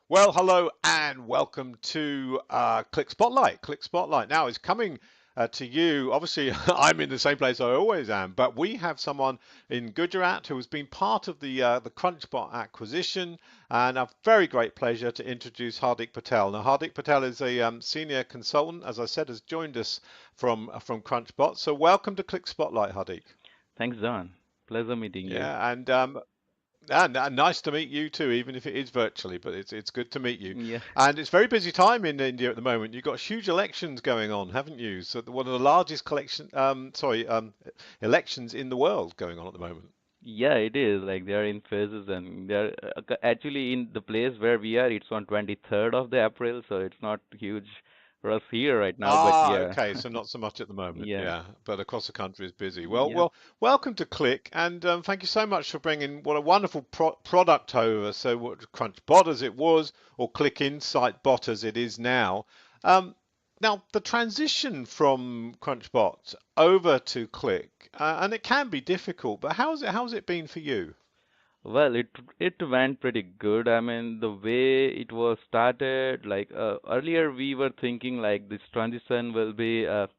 Well, hello and welcome to Qlik Spotlight. Qlik Spotlight now is coming to you. Obviously, I'm in the same place I always am, but we have someone in Gujarat who has been part of the CrunchBot acquisition, and a very great pleasure to introduce Hardik Patel. Now, Hardik Patel is a senior consultant, as I said, has joined us from CrunchBot. So, welcome to Qlik Spotlight, Hardik. Thanks, John. Pleasure meeting you. Yeah, and nice to meet you too, even if it is virtually, but it's good to meet you. Yeah, And it's a very busy time in India at the moment. You've got huge elections going on, haven't you? So one of the largest elections in the world going on at the moment. yeah, it is. Like they are in phases, and they're actually in the place where we are. It's on 23rd of the April, so it's not huge for us here right now. But Ah, yeah, okay, so not so much at the moment, yeah, yeah, but across the country is busy. Well, yeah. well, welcome to Qlik, and thank you so much for bringing what a wonderful product over. So, what CrunchBot as it was, or Qlik Insight Bot as it is now. Um, Now, the transition from CrunchBot over to Qlik, and it can be difficult, but how's it been for you? Well, it went pretty good. I mean, the way it was started, like earlier we were thinking like this transition will be a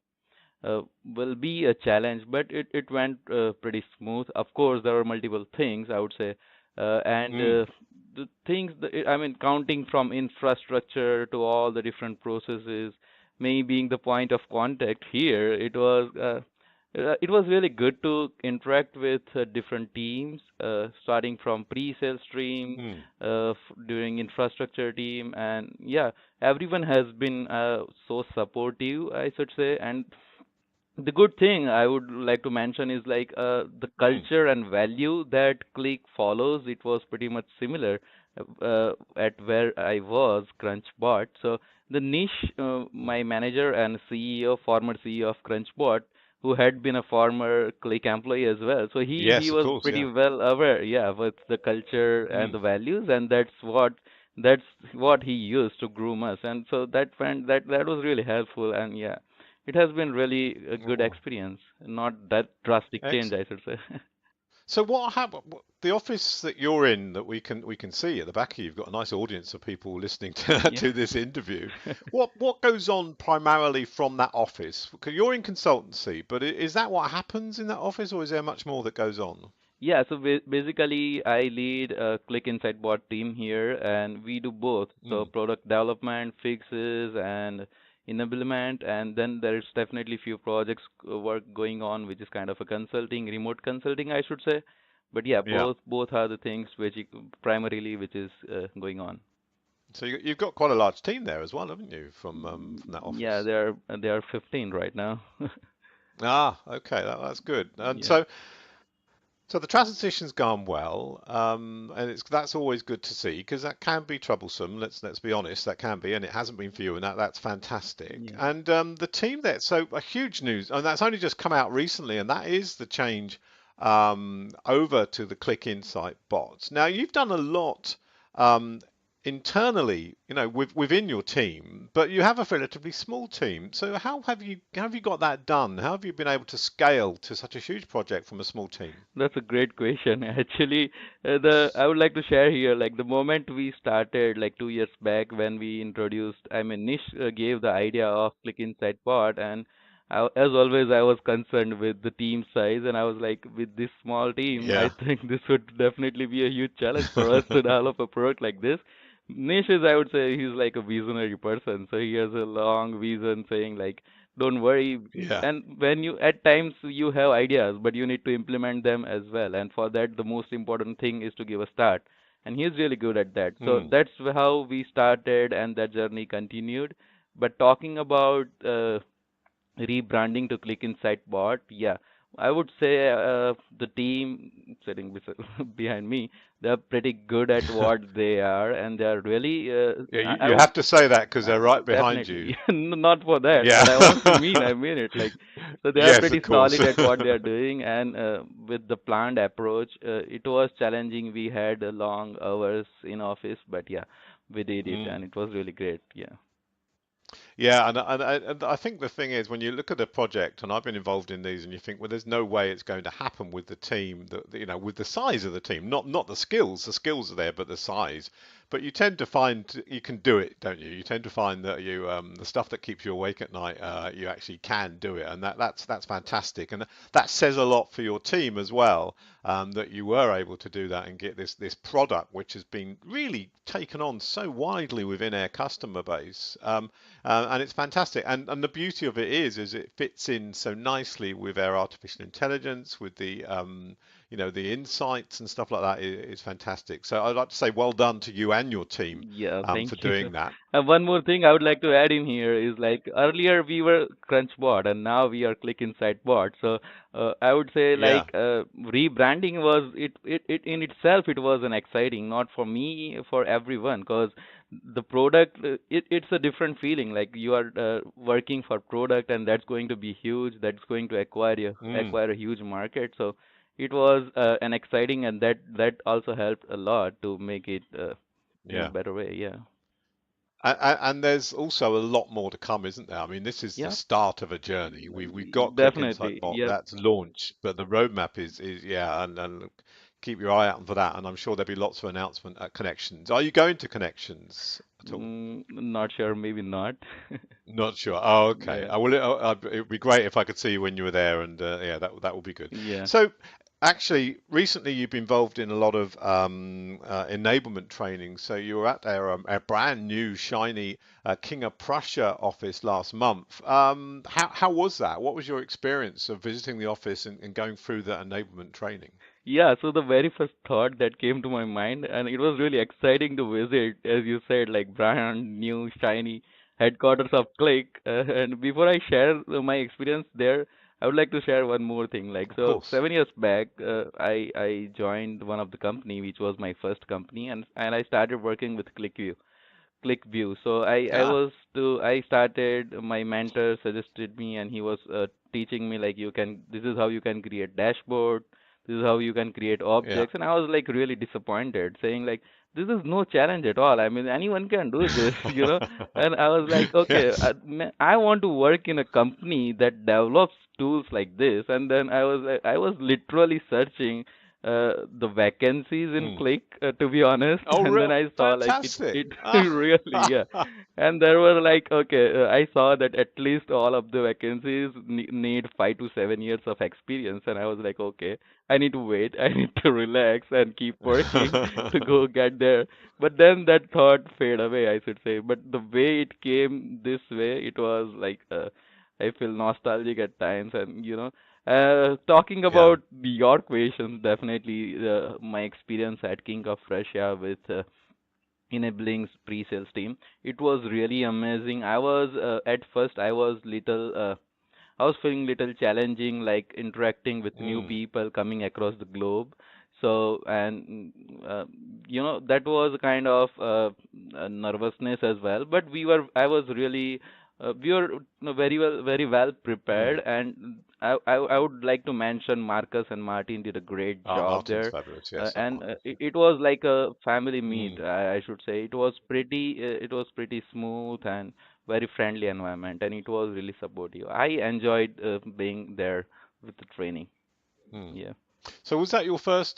challenge, but it went pretty smooth. Of course, there were multiple things I would say, and Mm, the things I mean, counting from infrastructure to all the different processes, me being the point of contact here, it was really good to interact with different teams, starting from pre-sale stream, mm. during infrastructure team, and yeah, everyone has been so supportive, I should say, and the good thing I would like to mention is like the Mm. culture and value that Qlik follows. It was pretty much similar at where I was, CrunchBot. So the niche, my manager and CEO, former CEO of CrunchBot, who had been a former Qlik employee as well. So he Yes, of was course, pretty yeah. well aware, yeah, with the culture and Mm. the values, and that's what he used to groom us. And so that was really helpful, and yeah. It has been really a good Oh, experience, not that drastic change, I excellent. should say. So what happened? The office that you're in, that we can see at the back of you, you've got a nice audience of people listening to Yeah. to this interview. What goes on primarily from that office? Because you're in consultancy, but is that what happens in that office, or is there much more that goes on? Yeah, so basically, I lead a Qlik Insight Bot team here, and we do both. So Mm. product development, fixes, and enablement, and then there's definitely few projects work going on, which is kind of a consulting, remote consulting, I should say. But yeah, Yeah. both are the things primarily which is going on. So you've got quite a large team there as well, haven't you, from that Yeah, office? there are 15 right now. Ah, okay, that's good. And Yeah. so the transition's gone well, and that's always good to see because that can be troublesome. Let's be honest, that can be, and it hasn't been for you, and that's fantastic. Yeah. And the team there, so a huge news, and that's only just come out recently, and that is the change over to the Qlik Insight bots. Now you've done a lot um, internally, within your team, but you have a relatively small team. So how have you got that done? How have you been able to scale to such a huge project from a small team? That's a great question. Actually, the I would like to share here, like the moment we started, like 2 years back when we introduced, I mean, Nish gave the idea of Click Insight Pod, and as always, I was concerned with the team size, and I was like, with this small team, I Yeah. think this would definitely be a huge challenge for us to develop a product like this. Nish is, I would say, he's like a visionary person, so he has a long vision saying like, don't worry, Yeah. and when you at times you have ideas but you need to implement them as well, and for that the most important thing is to give a start, and he's really good at that. So Hmm. that's how we started and that journey continued. But talking about rebranding to Click Insight Bot, yeah, I would say the team sitting behind me, they're pretty good at what they are, and they're really, Yeah, I you would have to say that because they're right behind you. definitely not for that, Yeah. but I mean it. Like, so they are Yes, pretty of course. solid at what they are doing, and with the planned approach, it was challenging. We had long hours in office, but yeah, we did it, Mm. and it was really great. Yeah. Yeah, and I think the thing is when you look at a project, and I've been involved in these, and you think, well, there's no way it's going to happen with the team with the size of the team, not the skills. The skills are there, but the size. But you tend to find you can do it, don't you? You tend to find that the stuff that keeps you awake at night, you actually can do it, and that's fantastic, and that says a lot for your team as well, that you were able to do that and get this product, which has been really taken on so widely within our customer base. And it's fantastic. And the beauty of it is it fits in so nicely with our artificial intelligence, with the insights and stuff like that. Is fantastic. So I'd like to say well done to you and your team Yeah, for thank you. doing that. And one more thing I would like to add in here is like earlier we were CrunchBot and now we are Qlik Insight Bot. So I would say Yeah. like rebranding was it in itself it was an exciting, not for me, for everyone, because the product it's a different feeling. Like you are working for product and that's going to be huge. That's going to Mm, acquire a huge market. So it was an exciting and that also helped a lot to make it in a yeah. better way. Yeah. And there's also a lot more to come, isn't there? I mean, this is the Yeah. start of a journey. We've got Click Insight Definitely. Bot Yep. that's launched, but the roadmap is yeah, and keep your eye out for that. And I'm sure there'll be lots of announcement at Connections. Are you going to Connections at all? Not sure. Maybe not. Not sure. Oh, okay. Yeah. I will. It would be great if I could see you when you were there, and yeah, that would be good. Yeah. So, actually, recently you've been involved in a lot of enablement training. So you were at our brand new shiny King of Prussia office last month. How was that? What was your experience of visiting the office and going through the enablement training? Yeah, so the very first thought that came to my mind, and it was really exciting to visit, as you said, like brand new, shiny headquarters of Qlik. And before I share my experience there, I would like to share one more thing. Like, Of so course. 7 years back, I joined one of the company, which was my first company, and I started working with ClickView. ClickView. So Yeah. I started, my mentor suggested me and he was teaching me like this is how you can create dashboard, this is how you can create Yeah. objects, and I was like really disappointed, saying like this is no challenge at all. I mean anyone can do this, you know. And I was like, okay, Yes. I want to work in a company that develops tools like this. And then I was literally searching the vacancies in Hmm. Qlik, to be honest, Oh, and then real I saw like fantastic. it really, yeah. And there were like, okay, I saw that at least all of the vacancies need 5 to 7 years of experience, and I was like, okay, I need to wait, I need to relax and keep working to go get there. But then that thought fade away, I should say. But the way it came this way, it was like I feel nostalgic at times, and talking Yeah. about your questions, definitely my experience at King of Prussia with enabling pre-sales team, it was really amazing. I was at first I was feeling little challenging, like interacting with new Mm. people coming across the globe. So, and that was a kind of nervousness as well. But I was really, we were very well Mm. prepared. And I would like to mention Marcus and Martin did a great Ah, job Martin's there. fabulous. Yes, like And Martin. it was like a family meet, Mm. I should say. It was pretty smooth and very friendly environment, and it was really supportive. I enjoyed being there with the training. Mm. Yeah. So was that your first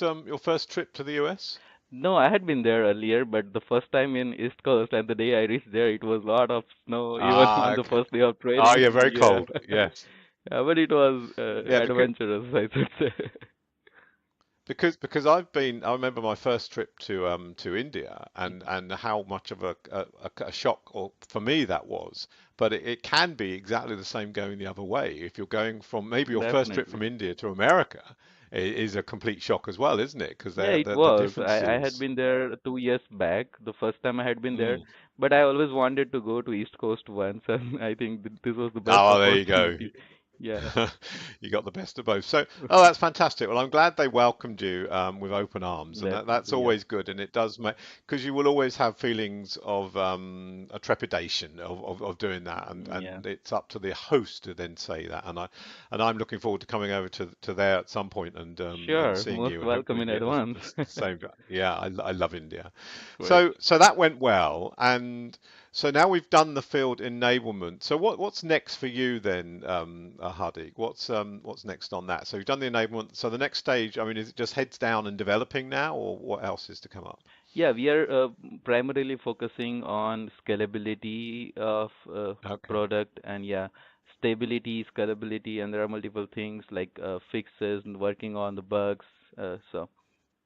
trip to the US? No, I had been there earlier, but the first time in East Coast, and the day I reached there, it was a lot of snow, even Ah, on the okay. first day of Oh, training. yeah, very Yeah. cold. Yes. Yeah, but it was Yeah, adventurous, I should say. because I remember my first trip to India and how much of a shock or for me that was. But it can be exactly the same going the other way. If you're going from maybe your first trip Definitely. from India to America is a complete shock as well, isn't it? Because Yeah, it the was. I had differences. been there 2 years back, the first time I had been there, Mm. but I always wanted to go to East Coast once, and I think this was the best Oh, well, there you go. opportunity. Yeah. You got the best of both. So, oh, that's fantastic. Well, I'm glad they welcomed you with open arms, and that's Definitely, yep. always good. And it does make because you will always have feelings of a trepidation of doing that, Yeah. and it's up to the host to then say that. And I'm looking forward to coming over to there at some point and Sure. seeing Most you, and welcome hopefully in get advance. the same. Yeah, I love India. Great. So that went well, and. So now we've done the field enablement. So what's next for you then, Hardik? What's next on that? So you've done the enablement. So the next stage, I mean, is it just heads down and developing now, or what else is to come up? Yeah, we are primarily focusing on scalability of Okay. product and yeah, stability, scalability, and there are multiple things like fixes and working on the bugs. So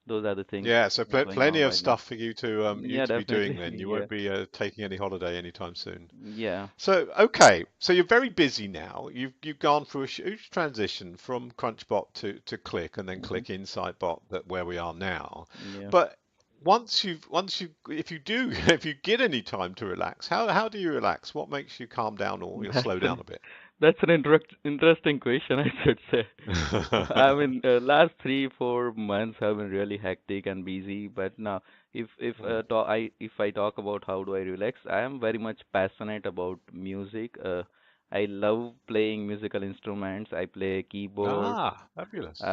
those are the things Yeah, so going plenty on of right now. stuff for you Yeah, to be doing definitely. then. You Yeah. won't be taking any holiday anytime soon. Yeah. So okay, so you're very busy now. You've gone through a huge transition from CrunchBot to Qlik and then Hmm. Qlik Insight Bot that where we are now. Yeah. But once you if you do if you get any time to relax, how do you relax? What makes you calm down or you That's slow down an a bit? that's an interesting question, I should say. I mean, last 3 4 months have been really hectic and busy, but now Hmm. if I talk about how do I relax, I am very much passionate about music. I love playing musical instruments. I play keyboard. Ah, fabulous.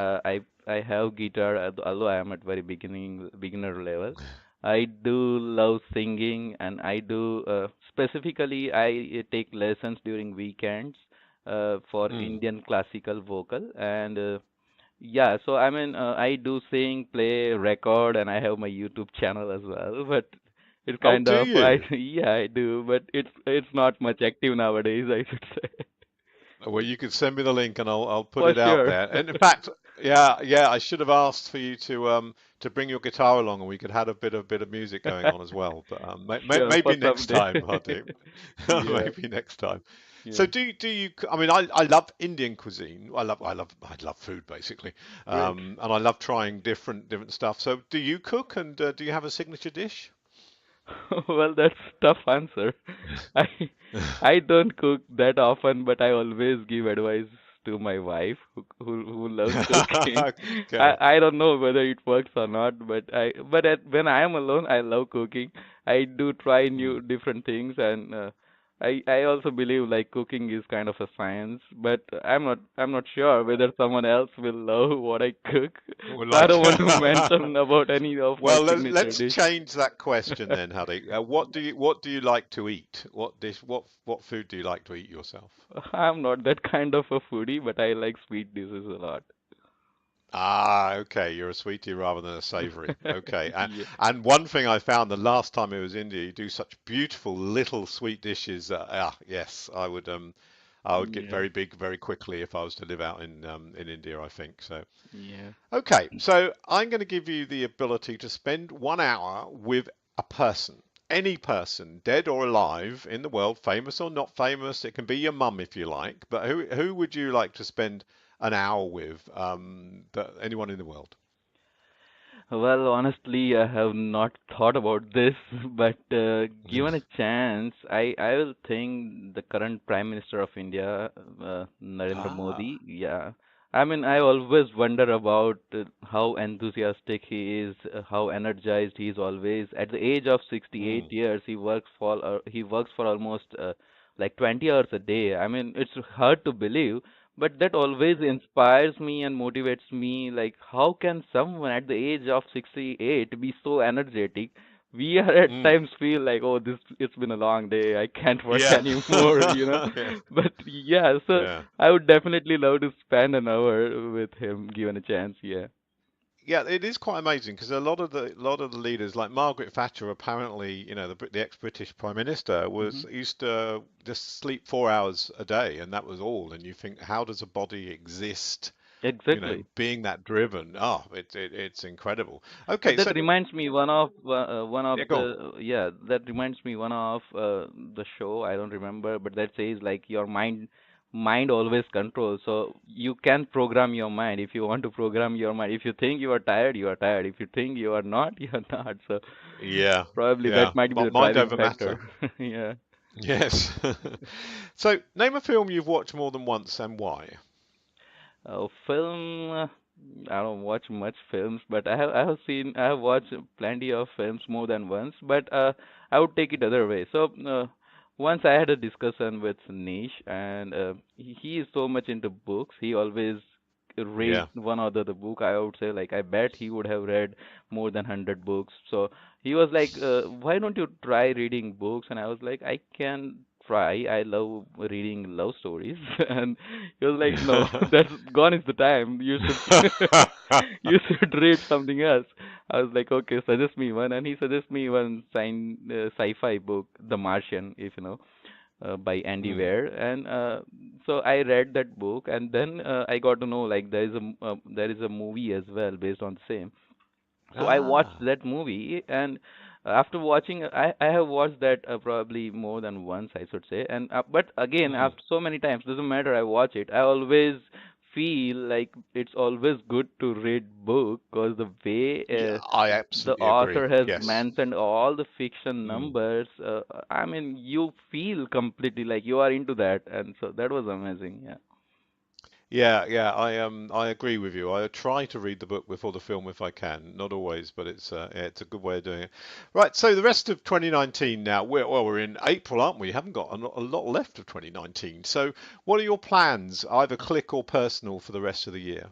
I have guitar, although I am at very beginner level. I do love singing, and I do specifically I take lessons during weekends for Hmm. Indian classical vocal, and yeah, so I mean I do sing, play, record, and I have my YouTube channel as well. But it's Oh, kind do of I you? yeah I do, but it's not much active nowadays, I should say. Well, you can send me the link and I'll put For it out sure. there. And in fact, yeah, I should have asked for you to bring your guitar along and we could have a bit of music going on as well. But Sure, for maybe next someday. time, I do. Yeah, Maybe next time. So yeah. I mean, I love Indian cuisine. I love food basically, Great. and I love trying different stuff. So do you cook and do you have a signature dish? Well, that's tough answer. I I don't cook that often, but I always give advice to my wife who loves cooking. Okay. I don't know whether it works or not, when I am alone, I love cooking. I do try Hmm. new different things, and I also believe like cooking is kind of a science, but I'm not sure whether someone else will love what I cook. Would So I like. don't want to mention about any of my Well, signature let's dish. change that question then, Hardik. What do you like to eat? What food do you like to eat yourself? I'm not that kind of a foodie, but I like sweet dishes a lot. Ah, okay, you're a sweetie rather than a savory. Okay, Yeah, and one thing I found the last time I was in India, you do such beautiful little sweet dishes. Yes, I would get yeah, very big very quickly if I was to live out in India, I think. So, yeah. okay, so I'm going to give you the ability to spend 1 hour with a person, any person, dead or alive in the world, famous or not famous. It can be your mum if you like, but who would you like to spend an hour with? Anyone in the world? Well, honestly, I have not thought about this, but given a chance, I will think the current Prime Minister of India, Narendra Ah, Modi. Yeah, I mean, I always wonder about how enthusiastic he is, how energized he is always. At the age of 68 mm, years, he works for almost like 20 hours a day. I mean, it's hard to believe. But that always inspires me and motivates me. Like, how can someone at the age of 68 be so energetic? We are at mm. times feel like, oh, this it's been a long day. I can't work Yeah, anymore. yeah, But yeah, so yeah. I would definitely love to spend an hour with him given a chance. Yeah. Yeah, it is quite amazing because a lot of the leaders, like Margaret Thatcher, apparently, the ex-British Prime Minister Hmm. was used to just sleep 4 hours a day, and that was all. And you think, how does a body exist, Exactly. being that driven? Oh, it's incredible. Okay, That so reminds me one of yeah, go on. the yeah that reminds me one of the show I don't remember, but that says like your mind always controls. So you can program your mind if you want to program your mind. If you think you are tired, you are tired. If you think you are not, you are not. So Yeah, probably yeah. that might be the Mind driving over factor. matter. Yeah. Yes. So, name a film you've watched more than once and why. Film. I don't watch much films, but I have watched plenty of films more than once. But I would take it other way. So once I had a discussion with Nish, and he is so much into books. He always read Yeah. one or the other book. I would say like I bet he would have read more than 100 books. So he was like, "Why don't you try reading books?" And I was like, "I can try. I love reading love stories." And he was like, "No, that's gone is the time. You should you should read something else." I was like, "Okay, suggest me one." And he suggested me one sci-fi book, The Martian, if you know, by Andy Hmm. Weir, and so I read that book, and then I got to know like there is a movie as well based on the same. So I watched Ah. that movie, and after watching, I have watched that probably more than once, I should say. And but again, Hmm. after so many times, doesn't matter. I watch it. I always feel like it's always good to read book because the way Yeah, I the absolutely agree. author has Yes. mentioned all the fiction Hmm. numbers. I mean, you feel completely like you are into that, and so that was amazing. Yeah. Yeah, yeah, I agree with you. I try to read the book before the film if I can. Not always, but yeah, it's a good way of doing it. Right, so the rest of 2019 now. We're in April, aren't we? Haven't got a lot left of 2019. So, what are your plans, either Click or personal, for the rest of the year?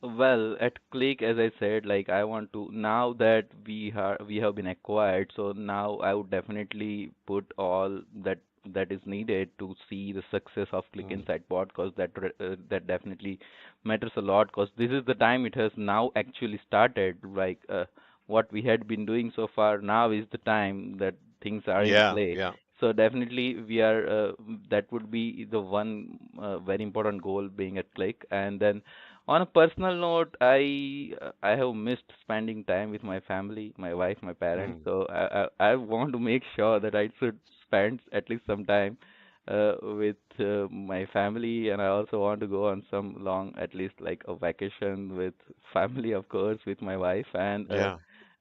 Well, at Qlik, as I said, like I want to now that we have been acquired, so now I would definitely put all that is needed to see the success of Qlik Mm. Insight Bot, because that definitely matters a lot, because this is the time it has now actually started. Like what we had been doing so far, now is the time that things are in Yeah, play. yeah. So definitely we are that would be the one very important goal being at Qlik, and then on a personal note, I have missed spending time with my family, my wife, my parents. Mm. So I want to make sure that I should spend at least some time with my family, and I also want to go on some long, at least like a vacation with family, of course, with my wife. And Yeah.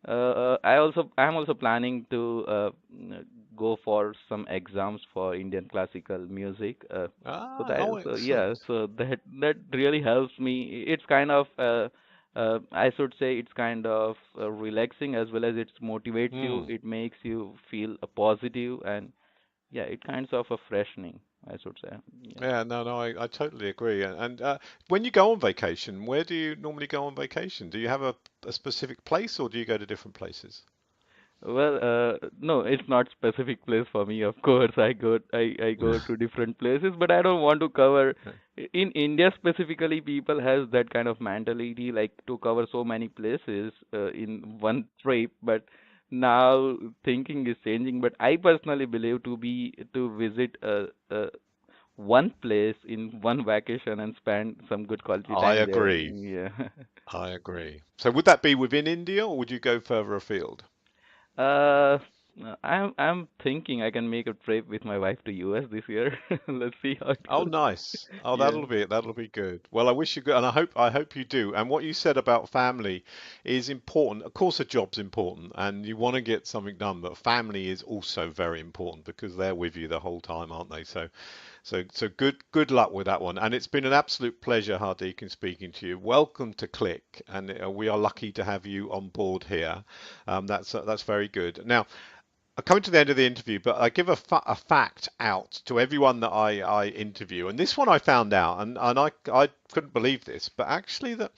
I'm also planning to go for some exams for Indian classical music. Ah, oh, So yeah, excellent. so that really helps me. It's kind of I should say it's kind of relaxing, as well as it motivates you. Mm. It makes you feel positive, and yeah, it kinds of a freshening, I should say. Yeah. Yeah, no, no, I totally agree. And when you go on vacation, where do you normally go on vacation? Do you have a specific place or do you go to different places? Well, no, it's not specific place for me. Of course, I go to different places, but I don't want to cover. In India specifically, people has that kind of mentality, like to cover so many places in one trip. But now thinking is changing. But I personally believe to visit one place in one vacation and spend some good quality I time there. agree. Yeah. I agree. So would that be within India or would you go further afield? Uh, I'm thinking I can make a trip with my wife to US this year. Let's see how it Oh, goes. nice. Oh, Yeah, that'll be good. Well, I wish you good, and I hope you do. And what you said about family is important. Of course, a job's important, and you want to get something done, but family is also very important because they're with you the whole time, aren't they? So good luck with that one. And it's been an absolute pleasure, Hardik, in speaking to you. Welcome to Click, and we are lucky to have you on board here. That's very good. Now, I'm coming to the end of the interview, but I give a fact out to everyone that I interview, and this one I found out, and I couldn't believe this, but actually that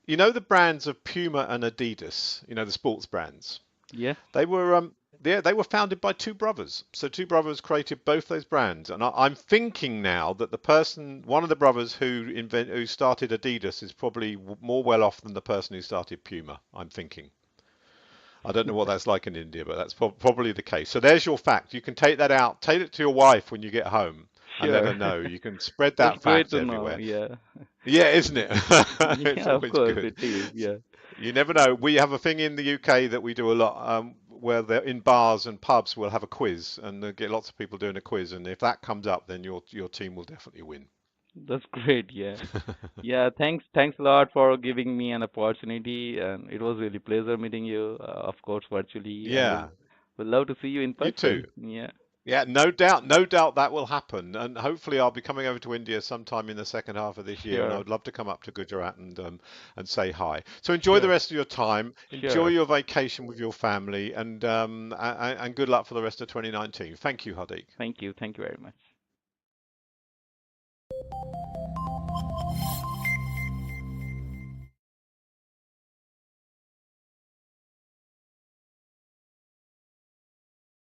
the brands of Puma and Adidas, the sports brands, yeah, they were they were founded by two brothers. So two brothers created both those brands, and I'm thinking now that one of the brothers who started Adidas is probably more well off than the person who started Puma. I'm thinking. I don't know what that's like in India, but that's probably the case. So there's your fact. You can take that out, take it to your wife when you get home, and let sure. her know. You can spread That's that great fact to know. everywhere. Yeah, Yeah, isn't it? It's yeah, of always course good. it is. Yeah, You never know. We have a thing in the UK that we do a lot, where in bars and pubs we'll have a quiz, and get lots of people doing a quiz, and if that comes up, then your team will definitely win. that's great. Yeah, yeah. Thanks a lot for giving me an opportunity, and it was really pleasure meeting you. Of course, virtually, and Yeah, we'll love to see you in you person. too. Yeah, Yeah, no doubt that will happen, and hopefully I'll be coming over to India sometime in the second half of this year, and I sure, would love to come up to Gujarat and say hi. So enjoy the sure, rest of your time, enjoy sure. your vacation with your family, and good luck for the rest of 2019. Thank you, Hardeep. Thank you very much.